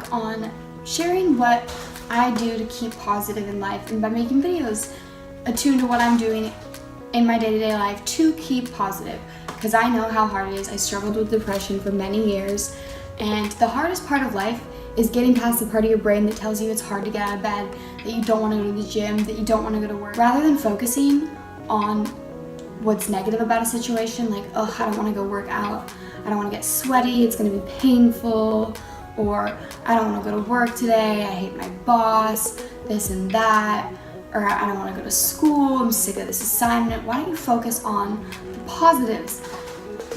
back on sharing what I do to keep positive in life, and by making videos attuned to what I'm doing in my day-to-day life to keep positive, because I know how hard it is. I struggled with depression for many years, and the hardest part of life is getting past the part of your brain that tells you it's hard to get out of bed, that you don't want to go to the gym, that you don't want to go to work. Rather than focusing on what's negative about a situation, like, oh, I don't want to go work out, I don't want to get sweaty, it's going to be painful, or I don't want to go to work today, I hate my boss, this and that, or I don't want to go to school, I'm sick of this assignment. Why don't you focus on the positives?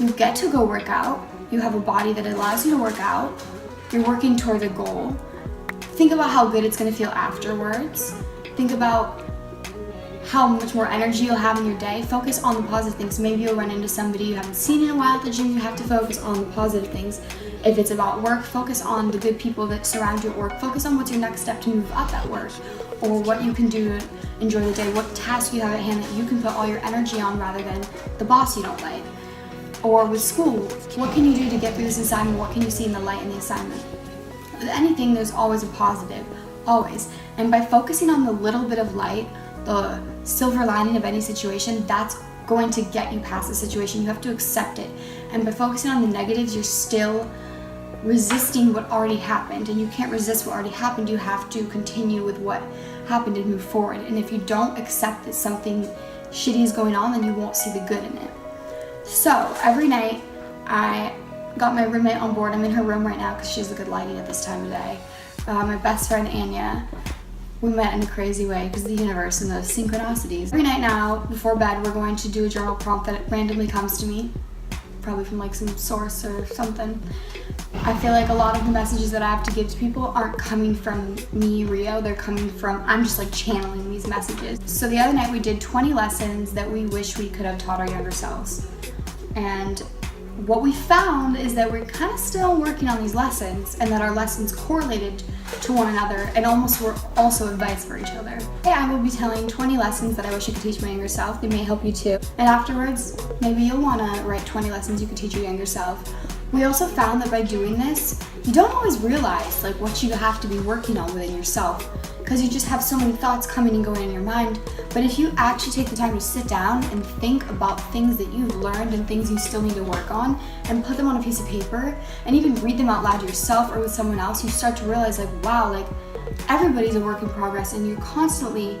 You get to go work out, you have a body that allows you to work out, you're working toward a goal. Think about how good it's going to feel afterwards. Think about how much more energy you'll have in your day. Focus on the positive things. Maybe you'll run into somebody you haven't seen in a while at the gym. You have to focus on the positive things. If it's about work, focus on the good people that surround you at work. Focus on what's your next step to move up at work, or what you can do to enjoy the day, what task you have at hand that you can put all your energy on rather than the boss you don't like. Or with school, what can you do to get through this assignment? What can you see in the light in the assignment? With anything, there's always a positive, always. And by focusing on the little bit of light, the silver lining of any situation, that's going to get you past the situation. You have to accept it. And by focusing on the negatives, you're still resisting what already happened. And you can't resist what already happened. You have to continue with what happened and move forward. And if you don't accept that something shitty is going on, then you won't see the good in it. So every night I got my roommate on board. I'm in her room right now because she has a good lighting at this time of day. My best friend Anya. We met in a crazy way because of the universe and the synchronicities. Every night now, before bed, we're going to do a journal prompt that randomly comes to me, probably from like some source or something. I feel like a lot of the messages that I have to give to people aren't coming from me, Rio, they're coming from, I'm just like channeling these messages. So the other night we did 20 lessons that we wish we could have taught our younger selves. And what we found is that we're kind of still working on these lessons, and that our lessons correlated to one another and almost were also advice for each other. Hey, I will be telling 20 lessons that I wish I could teach my younger self. They may help you too. And afterwards, maybe you'll want to write 20 lessons you could teach your younger self. We also found that by doing this, you don't always realize like what you have to be working on within yourself, because you just have so many thoughts coming and going in your mind. But if you actually take the time to sit down and think about things that you've learned and things you still need to work on, and put them on a piece of paper and even read them out loud to yourself or with someone else, you start to realize like, wow, like everybody's a work in progress, and you're constantly,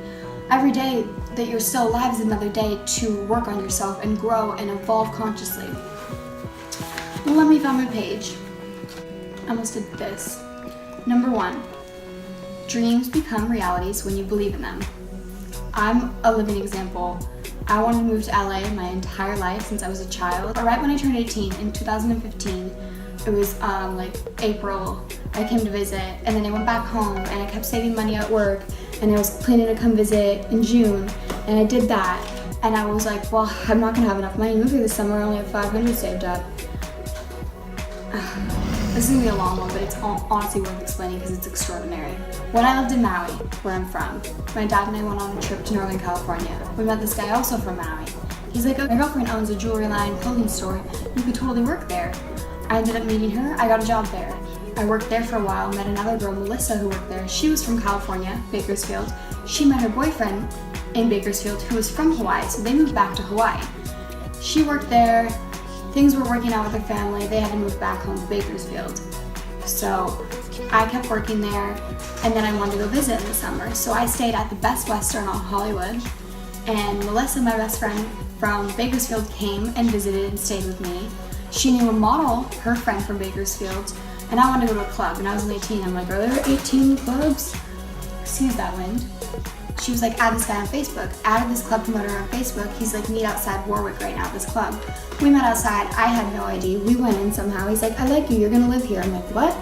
every day that you're still alive is another day to work on yourself and grow and evolve consciously. Well, let me find my page. I almost did this. Number 1, dreams become realities when you believe in them. I'm a living example. I wanted to move to LA my entire life since I was a child. Right when I turned 18 in 2015, it was like April, I came to visit, and then I went back home and I kept saving money at work, and I was planning to come visit in June, and I did that, and I was like, well, I'm not gonna have enough money to move here this summer. I only have $500 saved up. This is gonna be a long one, but it's honestly worth explaining because it's extraordinary. When I lived in Maui, where I'm from, my dad and I went on a trip to Northern California. We met this guy also from Maui. He's like, oh, my girlfriend owns a jewelry line, clothing store. You could totally work there. I ended up meeting her. I got a job there. I worked there for a while, met another girl, Melissa, who worked there. She was from California, Bakersfield. She met her boyfriend in Bakersfield, who was from Hawaii, so they moved back to Hawaii. She worked there. Things were working out with her family. They had to move back home to Bakersfield. So I kept working there, and then I wanted to go visit in the summer. So I stayed at the Best Western on Hollywood, and Melissa, my best friend from Bakersfield, came and visited and stayed with me. She knew a model, her friend from Bakersfield, and I wanted to go to a club, and I was only 18. I'm like, are there 18 clubs? Excuse that wind. She was like, add this guy on Facebook. Added this club promoter on Facebook. He's like, meet outside Warwick right now at this club. We met outside. I had no idea. We went in somehow. He's like, I like you. You're gonna live here. I'm like, what?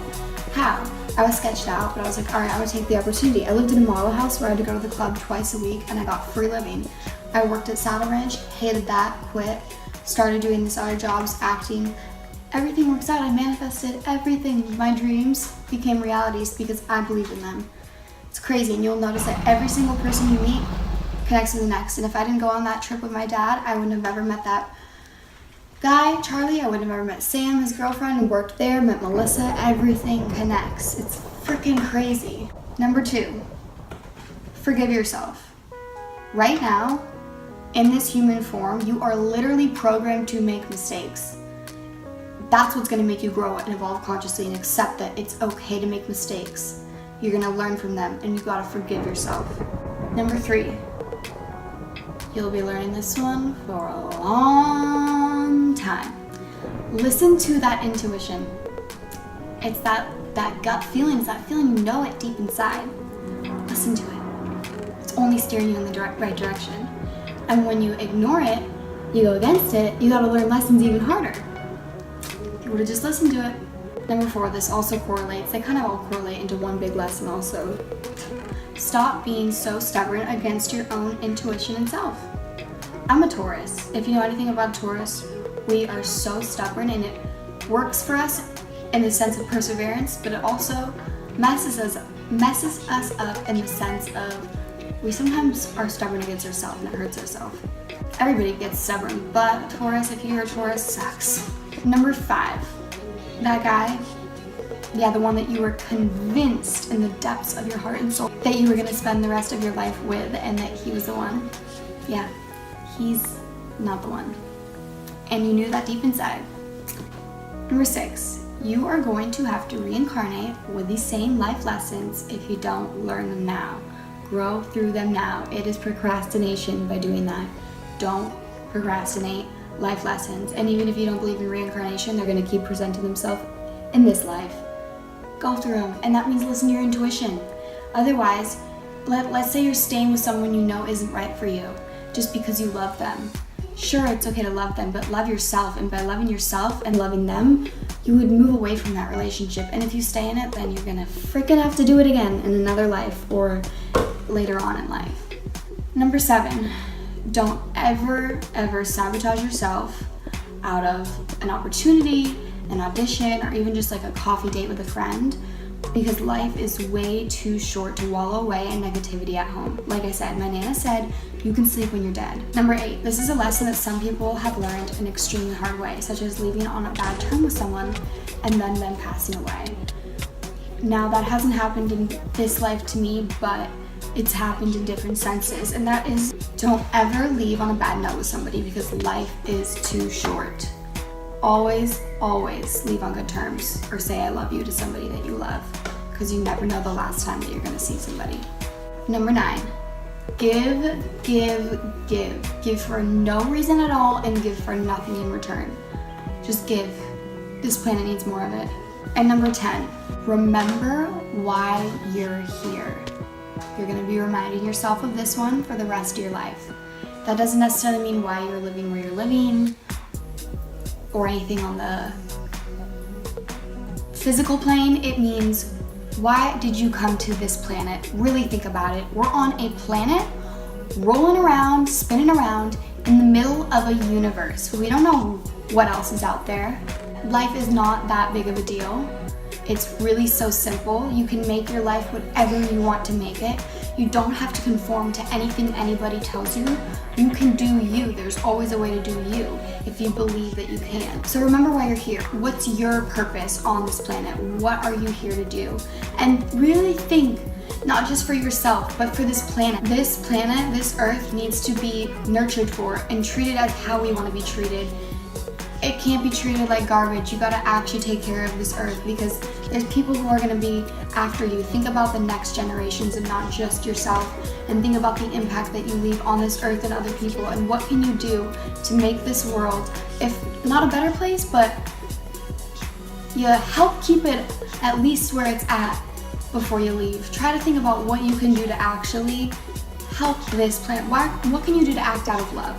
How? I was sketched out, but I was like, all right, I'm gonna take the opportunity. I lived in a model house where I had to go to the club twice a week, and I got free living. I worked at Saddle Ranch, hated that, quit, started doing these other jobs, acting. Everything works out. I manifested everything. My dreams became realities because I believed in them. It's crazy, and you'll notice that every single person you meet connects to the next. And if I didn't go on that trip with my dad, I wouldn't have ever met that Guy, Charlie, I would have never met Sam, his girlfriend, and worked there, met Melissa. Everything connects. It's freaking crazy. Number 2, forgive yourself. Right now, in this human form, you are literally programmed to make mistakes. That's what's gonna make you grow and evolve consciously and accept that it's okay to make mistakes. You're gonna learn from them, and you gotta forgive yourself. Number 3, you'll be learning this one for a long time. Listen to that intuition. It's that gut feeling, it's that feeling, you know it deep inside. Listen to it. It's only steering you in the right direction. And when you ignore it, you go against it, you gotta learn lessons even harder. You would've just listened to it. Number 4, this also correlates. They kind of all correlate into one big lesson also. Stop being so stubborn against your own intuition and self. I'm a Taurus. If you know anything about Taurus, we are so stubborn, and it works for us in the sense of perseverance, but it also messes us up in the sense of we sometimes are stubborn against ourselves and it hurts ourselves. Everybody gets stubborn, but Taurus, if you're a Taurus, sucks. Number 5, that guy, yeah, the one that you were convinced in the depths of your heart and soul that you were gonna spend the rest of your life with and that he was the one. Yeah, he's not the one. And you knew that deep inside. Number 6, you are going to have to reincarnate with these same life lessons if you don't learn them now. Grow through them now. It is procrastination by doing that. Don't procrastinate life lessons. And even if you don't believe in reincarnation, they're going to keep presenting themselves in this life. Go through them. And that means listen to your intuition. Otherwise, let's say you're staying with someone you know isn't right for you just because you love them. Sure, it's okay to love them, but love yourself. And by loving yourself and loving them, you would move away from that relationship. And if you stay in it, then you're gonna freaking have to do it again in another life or later on in life. Number 7, don't ever sabotage yourself out of an opportunity, an audition, or even just like a coffee date with a friend, because life is way too short to wallow away in negativity at home. Like I said, my Nana said, you can sleep when you're dead. Number 8, this is a lesson that some people have learned an extremely hard way, such as leaving on a bad term with someone and then them passing away. Now, that hasn't happened in this life to me, but it's happened in different senses, and that is, don't ever leave on a bad note with somebody because life is too short. Always leave on good terms or say I love you to somebody that you love, because you never know the last time that you're going to see somebody. Number 9, give for no reason at all and give for nothing in return. Just give. This planet needs more of it. And number 10, remember why you're here. You're going to be reminding yourself of this one for the rest of your life. That doesn't necessarily mean why you're living where you're living or anything on the physical plane. It means, why did you come to this planet? Really think about it. We're on a planet rolling around, spinning around in the middle of a universe. We don't know what else is out there. Life is not that big of a deal. It's really so simple. You can make your life whatever you want to make it. You don't have to conform to anything anybody tells you. You can do you. There's always a way to do you if you believe that you can. So remember why you're here. What's your purpose on this planet? What are you here to do? And really think, not just for yourself, but for this planet. This planet, this earth needs to be nurtured for and treated as how we want to be treated. It can't be treated like garbage. You gotta actually take care of this earth because there's people who are gonna be after you. Think about the next generations and not just yourself, and think about the impact that you leave on this earth and other people, and what can you do to make this world, if not a better place, but you help keep it at least where it's at before you leave. Try to think about what you can do to actually help this planet. What can you do to act out of love?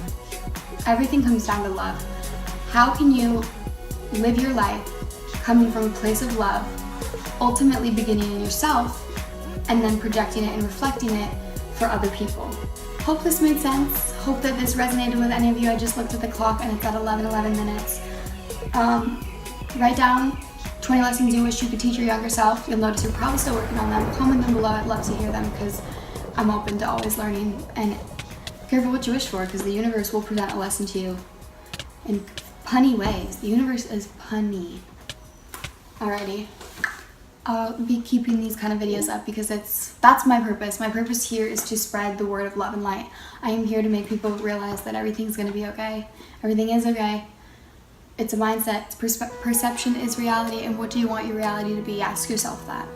Everything comes down to love. How can you live your life coming from a place of love, ultimately beginning in yourself, and then projecting it and reflecting it for other people? Hope this made sense. Hope that this resonated with any of you. I just looked at the clock and it's at 11 minutes. Write down 20 lessons you wish you could teach your younger self. You'll notice you're probably still working on them. Comment them below. I'd love to hear them because I'm open to always learning. And careful what you wish for, because the universe will present a lesson to you in punny ways. The universe is punny. Alrighty. I'll be keeping these kind of videos up because that's my purpose. My purpose here is to spread the word of love and light. I am here to make people realize that everything's going to be okay. Everything is okay. It's a mindset. Perception is reality, and what do you want your reality to be? Ask yourself that.